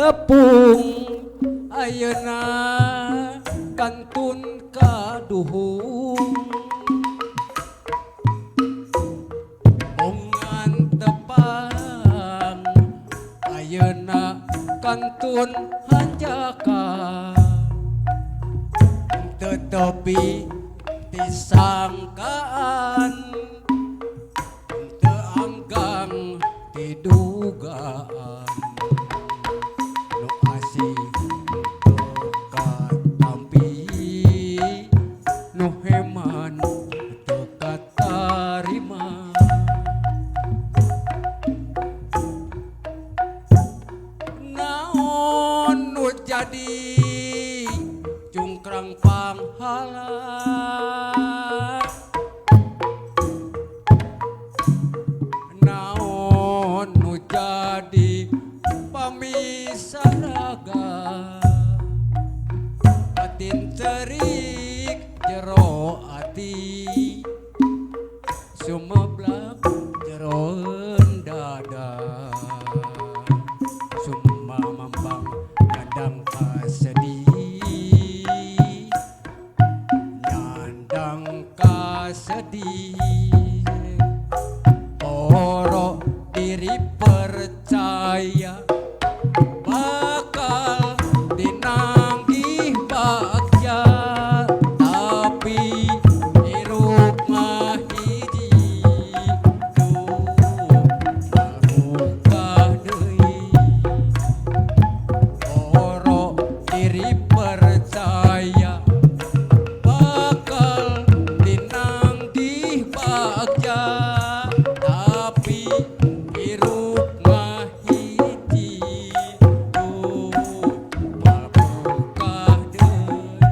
tepung ayeuna kantun kaduhung bongan tepang ayeuna kantun hanjaka tetapi disangkaan teanggang didugaan nu asih katampi nu heman teu tarima naon nu jadi cungkrang panghala naon nu jadi pamisah raga batin cerik jero ati sumeblak jero dada summa mambang nyandang kasedih nyandang kasedih oro diri percaya bakal dinanggih bagja tapi hirup mah hiji tuh malukah deui oro diri percaya bakal dinanggih bagja tapi hirup mah hiji tuh malukah deui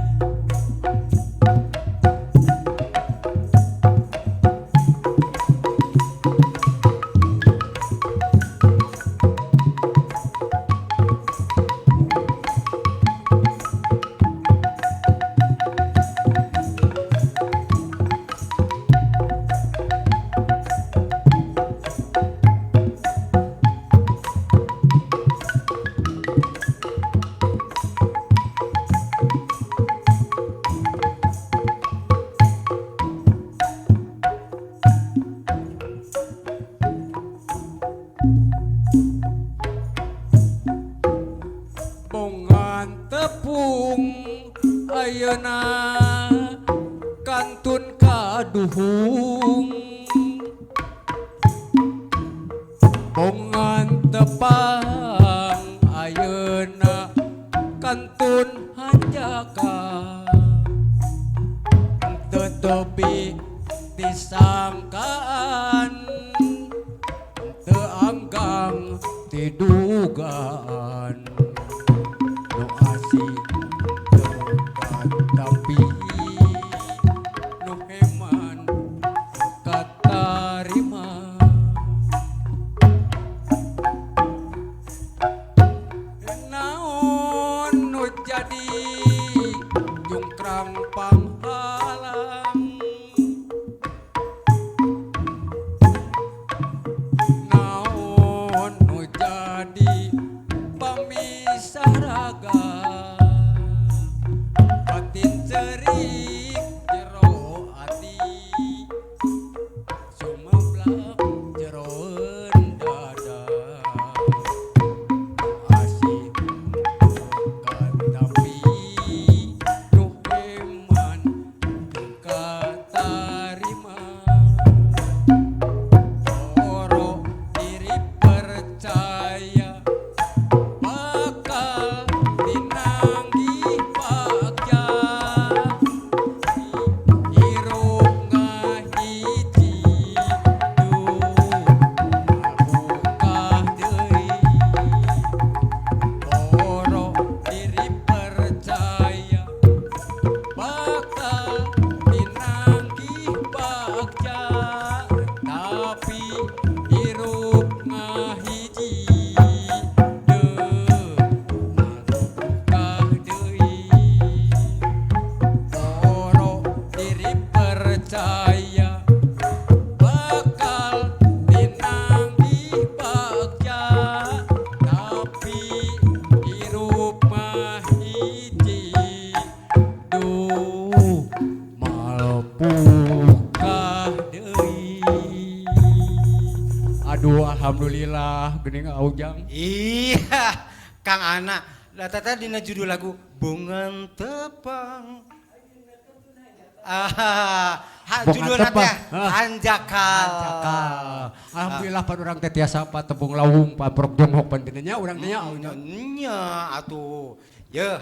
bongan tepung ayeuna kantun kaduhung bongan tepang ayeuna kantun hanjaka tetapi disangkaan teanggang didugaan nu asih tapi nu heman katarima naon nu jadi jungkrang panghalang naon nu jadi pami buka deui. Aduh alhamdulillah geuning Aujang. Iya, Kang Ana. Lah tata dina judul lagu Bungan Tepang. Judul teh Hanjakal. Alhamdulillah pan urang teh tiasa patepung lawung pamprok jonghok pantinnya urang teh nya atuh. Ye.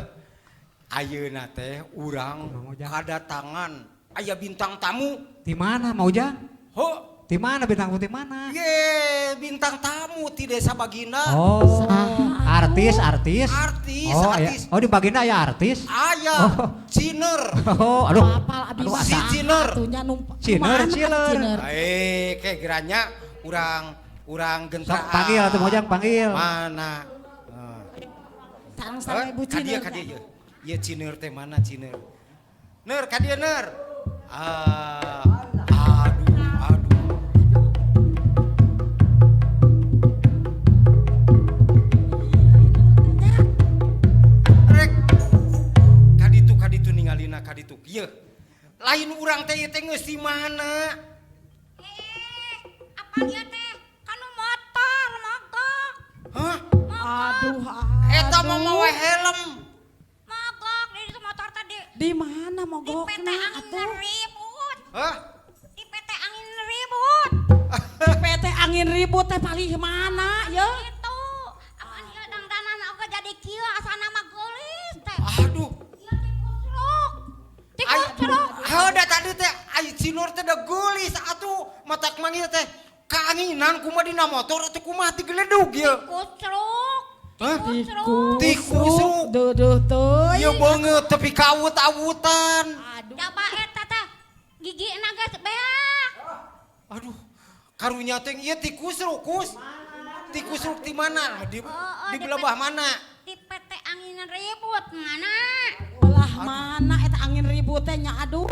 Ayeuna teh urang kadatangan aya bintang tamu. Di mana mau Ujang? Ho, Di mana bintang tamu di mana? ye, bintang tamu di Desa Bagina. Oh, artis. Artis. Oh di Bagina aya artis? Aya, Ciner. Oh, aduh. Aduh, si Ciner. Ciner. Kayak geranya urang gentraan. Panggil atuh Mojang panggil. Mana? Sareng Ibu Ciner. Kadia ye. Ye Ciner teh mana Ciner? Ner, kadia ner. Aduh. Rek. Kaditu ningalina kaditu. Ieu. Lain urang teh teh geus di mana? Apa dia teh? Kanu motor mogok. Hah? Aduh. Eta mah mawe helm. Mogok di itu motor tadi. Di mana Di PT mogokna Angin atuh? Ribut. Hah? Di PT Angin Ribut. PT Angin Ribut teh paling mana ya? Itu. Aman ieu dangdanan oge jadi kieu asana mah geulis teh. Aduh. Ieu tikus ceruk. Heuda tadi teh ai Cinur teh da geulis atuh matak manggil teh kaanginan kumaha dina motor atuh kumaha ti geledug ieu. Tikus ceruk. Hah? Tikus. Duduh teuy. Ieu beungeut tapi kawut-awutan. Aduh. Coba eta teh gigina geus beak. Aduh. Karunya teh ieu tikus rukus. Tikus ruk di mana? Di belebah mana? Di PT Angin Ribut mana? Ulah mana eta Angin Ribut teh nya aduh.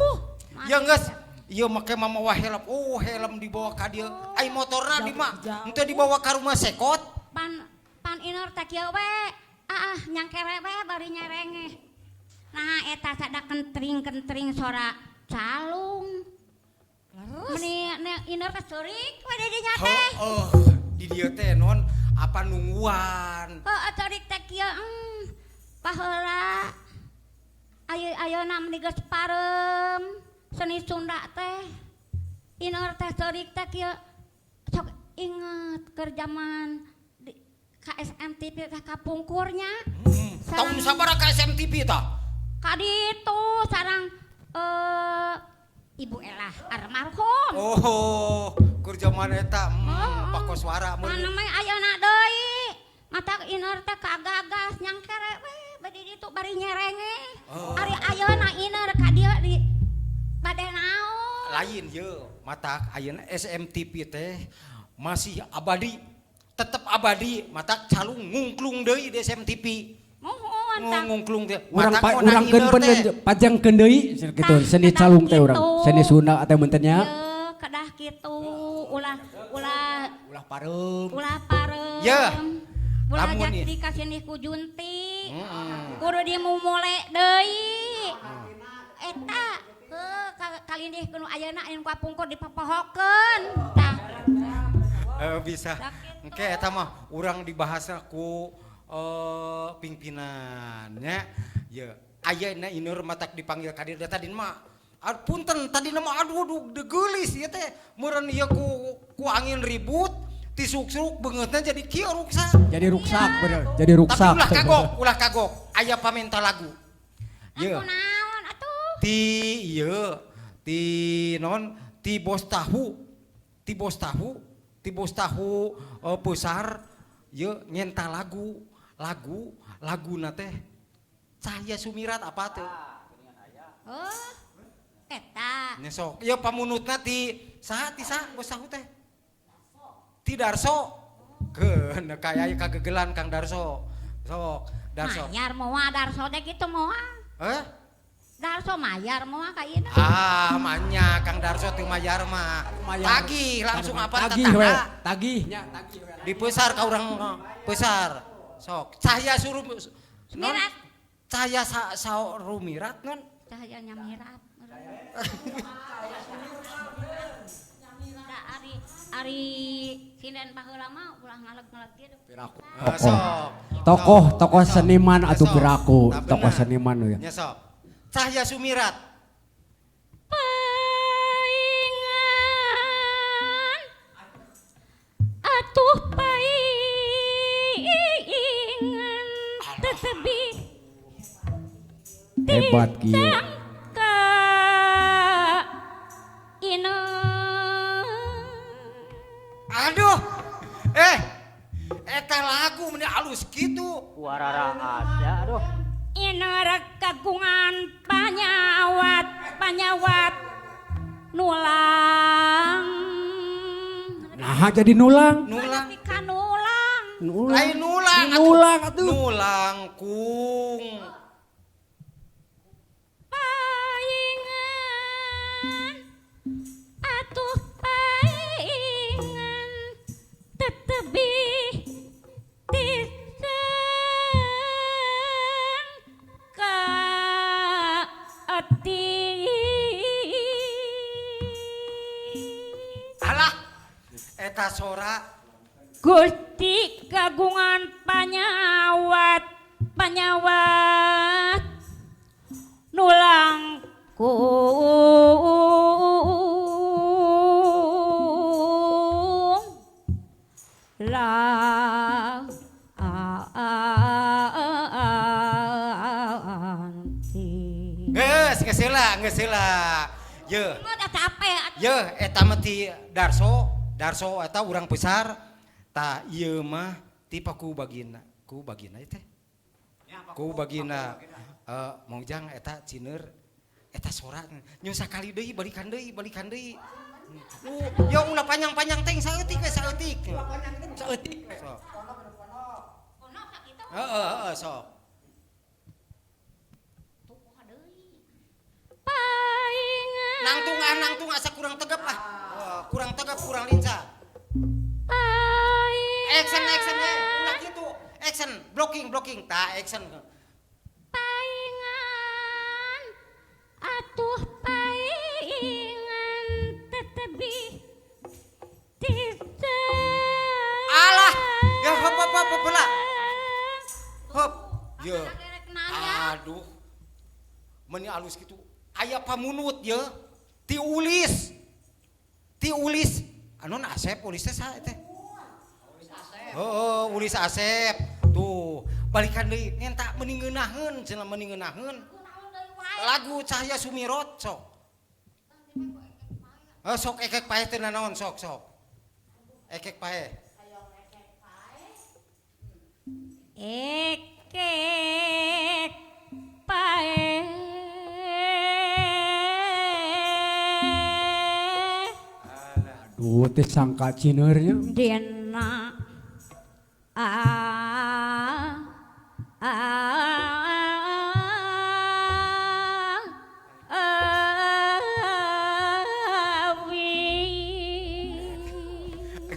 Ya geus. Ieu make mamawa helm. Oh, helm dibawa ka dieu. Ai motorna di mah henteu dibawa ka rumah sekot. Pan inor teh kieu we. Nyangkere we bari nyerengeh. Nah eta sada kentring-kentring sora calung. Meni inor teh seurik we di dinya teh. Di dieu teh non apa nungguan. Seurik teh kieu paheula. Ayeuna meni geus parem. Seni Sunda teh. Inor teh seurik teh kieu sok inget keur zaman KSM TV teh kapungkurnya. Tahun sabaraha ka SMTV tah? Kaditu sarang Ibu Elah almarhum. Oh, keur zaman eta pakoswara mun. Mana mah ayeuna deui. Mata ineur teh kagagas nyangkere we bade ditu bari nyerenge. Ari ayeuna ineur ka dieu di bade naon? Lain ye, matak ayeuna SMTV teh masih abadi. Tetep abadi, matak calung ngungklung deui di SMTV. Muhun tah. Ngungklung teh. Urang pajangkeun deui kitu seni calung teh urang. Seni Sunda atuh muntennya. Ye, kedah kitu ulah Parem. ulah parem. Ye. Ulah Lamun jadi ieu. dikasih ku Junti. Kudu dimumule deui. Eta kali deh kudu ayeuna anu kapungkur dipapohokeun. Tah. Bisa. Engke eta mah urang dibahasna ku pimpinannya. Ya, ayeuna ineur matak dipanggil ka dieu tadi mah. Punten tadi mah aduh degeulis ieu teh. Meureun ieu ku angin ribut, tisuk-suk beungeutna jadi kieu ruksak. Jadi ruksak bener. Jadi ruksak. Tapi ulah kagok. Aya pamenta lagu. Ye. Aku naon atuh? Ti bos tahu besar ye nyenta laguna teh Cahaya Sumirat apa teh? Oh. Eta. Nya sok ieu pamunutna ti saha bos tahu teh? Ti Darso. Keun kaya kagegelan Kang Darso. Sok Darso. Mayar moal Darso teh kitu moal. Darso mayar moal ka ieu. Manya Kang Darso teu mayar mah. Tagih langsung apa Tagih we, tagihnya tagih we. Dipesar ka urang pesar. Sok Cahaya Mirat. Cahaya Rumirat non. Cahayanya mirat. bari sinden baheula mah ulah ngaleg-ngaleg kieu. Piraku. Sok. Tokoh seniman atuh Sok. piraku, Nah, tokoh bener. seniman ya. Nya sok. Cahya Sumirat. Paingan atuh paingan tetebi Hebat kieu. ka ina Aduh. Eta lagu meni alus kitu. Suara rahasia aduh. ina rek kagungan panyawat nulang Nah jadi nulang. Nulang. Tapi ka nulang Lain nulang. Nulang atuh. Nulang kung. paingan atuh paingan tetebi tiseng ka ati Alah. Eta sora. Gusti kagungan panyawat nulang kung la anti. Geus heula. Ye. Ada capek. Ye, eta mah ti Darso eta urang besar. Ta ieu mah ti paku bagina. Ku bagina teh. Ku bagina mongjang eta cineur eta sora nyu sakali deui balikan deui. Yo ulah panjang-panjang teh saeutik we saeutik. Saeutik. Heeh, sok. Paingan. Nangtung asa kurang tegap lah. Kurang tegap, kurang lincah. Action we. Ulah kitu. Action, blocking. Ta action. Paingan atuh paingan tetebi tiseng. Alah, ya hop lah. Hop. Ye. Aduh. Meni alus kitu. Aya pamunut ye. Ti ulis. Anon Asep ulis teh saha teh? Oh, ulis Asep. Tuh, balikan deui ngenta meni ngeunaheun, cenah meni ngeunaheun. Lagu Cahya Sumirot sok. Sok ekek pae teh naon sok. Ekek pae. Ekek pae Duh teh sangka cineurnya. dina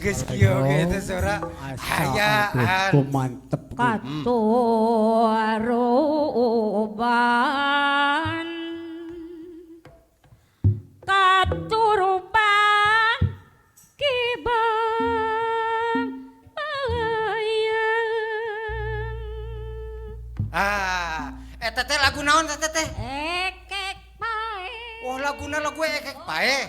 Geus kieu ge teh sora hayaan. Tuh mantep. Katuruban kibang Eta teh lagu naon eta teh? ekek pae Oh, laguna lagu ekek pae.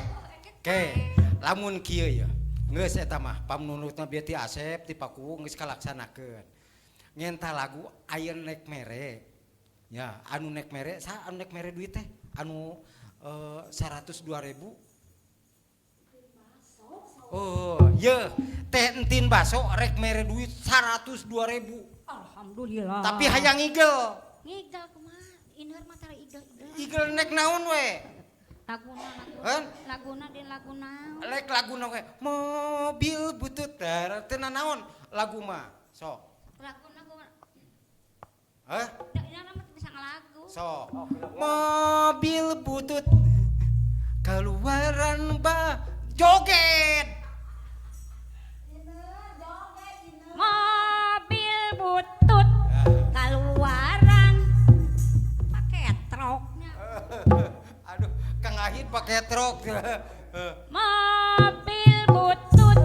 Oke, lamun kieu ya. Geus eta mah pamnunutna bieu ti Asep ti Paku geus kalaksanakeun. Ngenta lagu aya nek mere. Ya, anu nek mere, saha anu nek mere duit teh? Anu 102.000. Oh, ye, teh entin baso rek mere duit 102.000. alhamdulillah Tapi hayang igel. ngigel kumaha ineur mah tara igel Igel nek naon we? laguna din laguna Lek laguna we. Mobil butut teh naon lagu mah. Sok. laguna Hah? ini nama bisa ngelagu Sok. Mobil butut keluaran joget. mobil butut keluaran pakai truknya Aduh, Kang Ahid pakai truk. mobil butut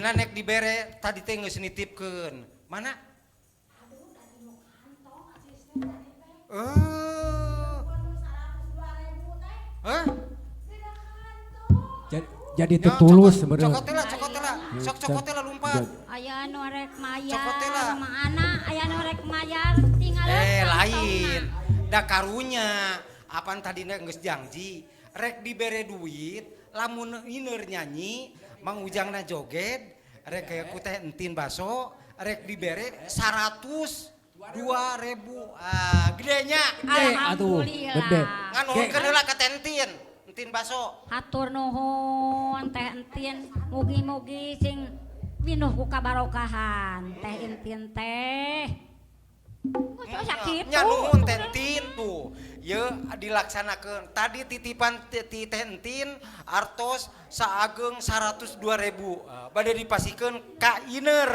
ayana nek dibere tadi teh geus nitipkeun. Mana? Hah? Jadi tertulus sebenarnya. Cokotela, sok cokotela lumpat. Aya nu rek mayar, Cokotela. mana aya nu rek mayar tinggal Lain. Da karunya, apaan tadi geus janji, rek dibere duit, lamun iner nyanyi, Mang Ujangna joget, rek kayak ku teh entin baso, rek dibere 102.000. Gedenya. Alhamdulillah. Gede. Ngan nuhunkeun heula ka tentin, entin baso. Hatur nuhun teh entin, mugi-mugi sing pinuh ku kabarokahan teh entin teh. Masa sakit Nya nuhun tentin tuh. Ye dilaksanakeun. Tadi titipan ti tentin artos saageng 102.000. Bade dipasikeun ka iner.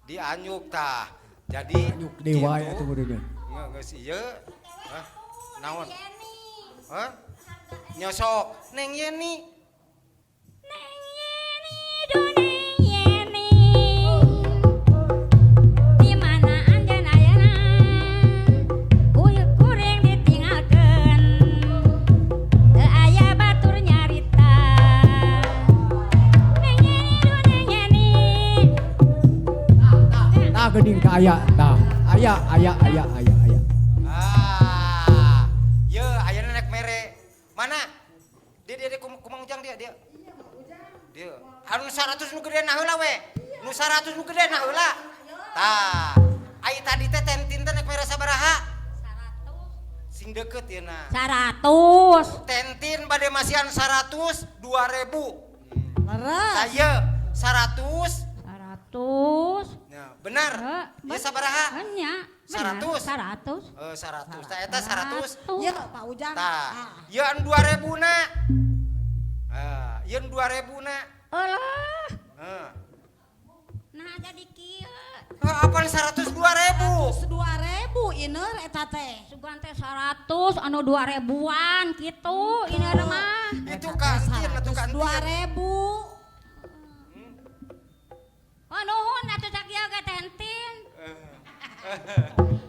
Dianyuk tah. Jadi Anyuk dewa ya tuh bener. Geus ieu. Naon? Hah? Nyosok Neng Yeni. Neng Yeni, do Neng Yeni, di mana anjeun ayeuna, kuring ditinggalkeun, teu aya batur nyarita. Neng Yeni, do Neng Yeni. Nah geuning ka aya, nah aya. Ye ayeuna nek mere. Mana? Dia kumang ujang dia. Dia. Anu 100 nu gedena heula we. Nu 100 nu gedena heula. Tah. Ai tadi teh tentin teh nek mere sabaraha? 100. Sing deukeut yeuna. 100. Tentin bade masihan 100 2.000. Leres. Saya 100. 100. Ya, benar. Ieu sabaraha? Nya. 100. 100. 100. Tah eta 100. Ya Pak Ujang. Tah. Yeun 2.000 na. Yeun 2.000 na. Alah. Nah jadi kieu. Apaan 102.000? 2.000 iner eta teh. Sugan teh 100 anu 2000-an kitu ini mah. Itu kantin atuh kantin. 2.000. Oh nuhun atuh cak ieu ge tentin.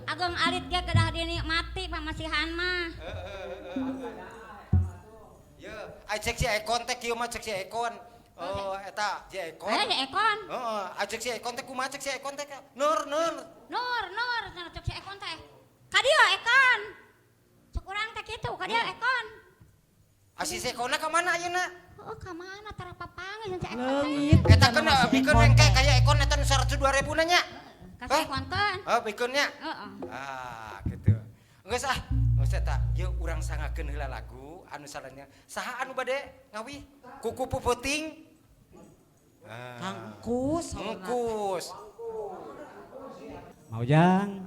Ageng alit ge kedah dinikmati pamasihan mah. Ye, ai cek si Ekon teh kieu mah cek si Ekon. Oh, eta si Ekon. Aya Ekon. Heeh, cek si Ekon teh kumaha cek si Ekon teh? Nur. Nur, cek si Ekon teh. Ka dieu Ekon. Cek urang teh kitu, ka dieu Ekon. Si Ekonna ka mana ayeuna? Oh, ka mana tara papanggih cek Ekon. Leungit. Eta kan bikeun engke kaya Ekon eta nu 102.000 na nya. Ka si Ekon kan. Oh, bikeun nya. Heeh. Gitu. Geus eta. Ye urang sangakeun heula lagu anu sarannya. Saha anu bade ngawi? Kuku Puputing. Kangkus. Ngkus. Maujang,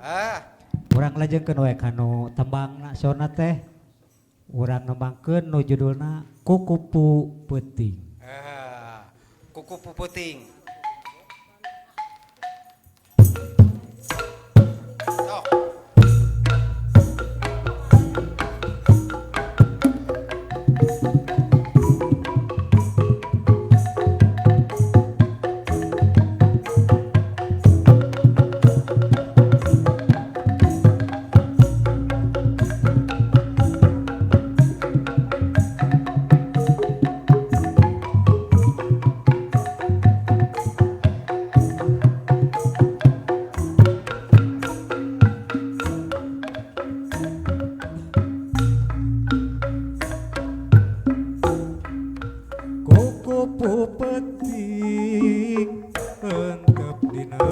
urang lajengkeun we kanu tembangna sona teh. Urang nembangkeun nu judulna Kukupu Peuting. Kuku Puputing. Sok. Kukupu peuting engkep dina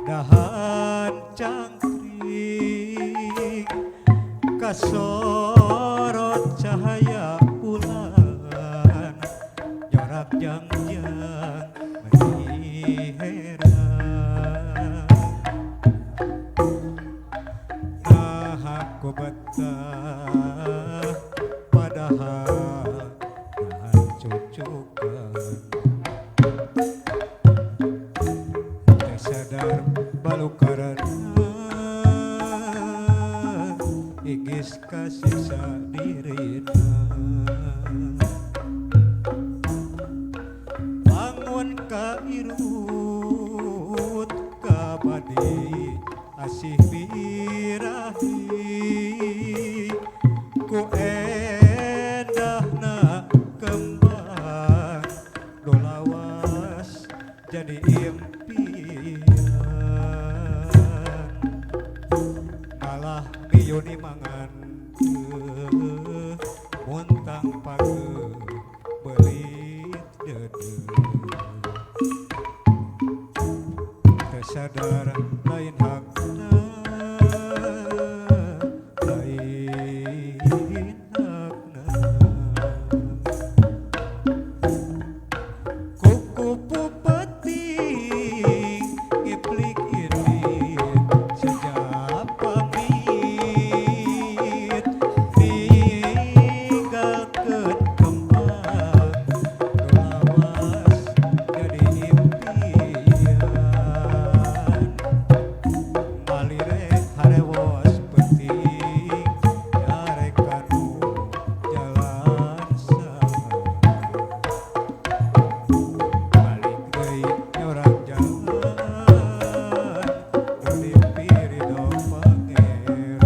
dahan cangkring kasorot cahaya bulan jarak jangjang menyiheran nah aku betah padahal nahan cucukan teh sadar balukarana igis kasih sadirina jadi impian malah miyuni mangan muntang page belit dede tersadar lain hakna lain hakna kuku peti ngiplik irit sejak pamit ninggalkeun kembang lawas jadi impian malire harewos penting yarek kanu jalan sama balik deui nyorang jalan nu dipiri do pangeran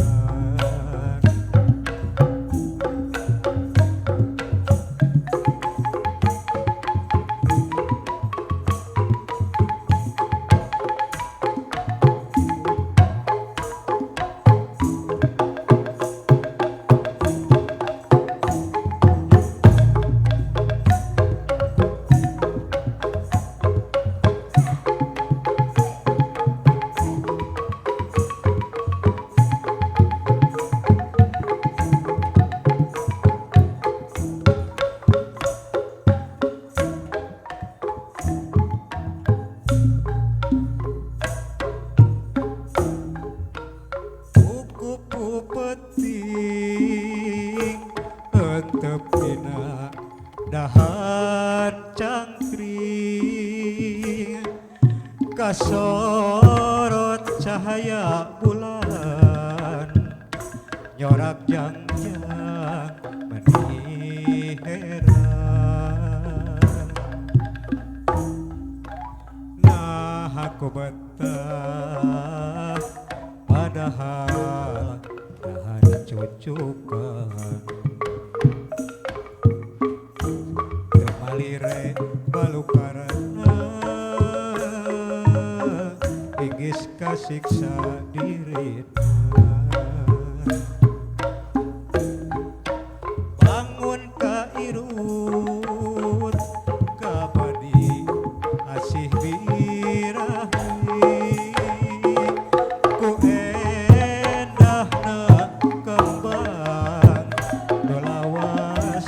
kuku peting entep dina dahan cangkring kasorot cahaya bulan nyorak jangjang meni heran nah aku betah padahal dahan cucukan kemalire balukarana inggis kasiksa dirina bangun ka irut kabadi asih birahi ku endahna kembang dolawas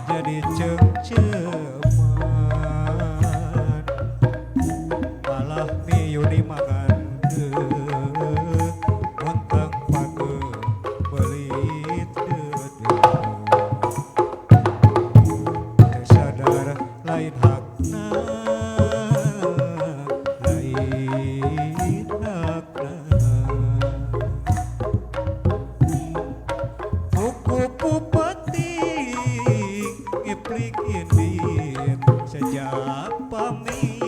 jadi cengceman malah miyuni mangan muntang page belit dede tersadar lain hakna lain hakna kuku peti ngiplik indit sejak pamit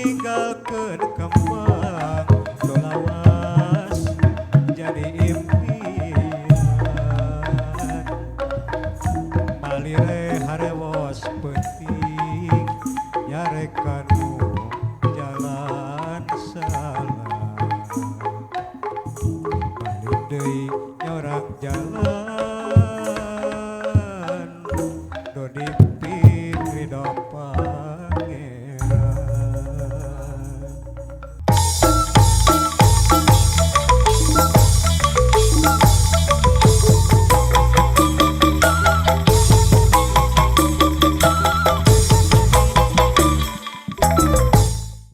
ninggalkeun kembang dolawas jadi impian malire harewos penting yarek kanu jalan salah balik deui nyorang jalan do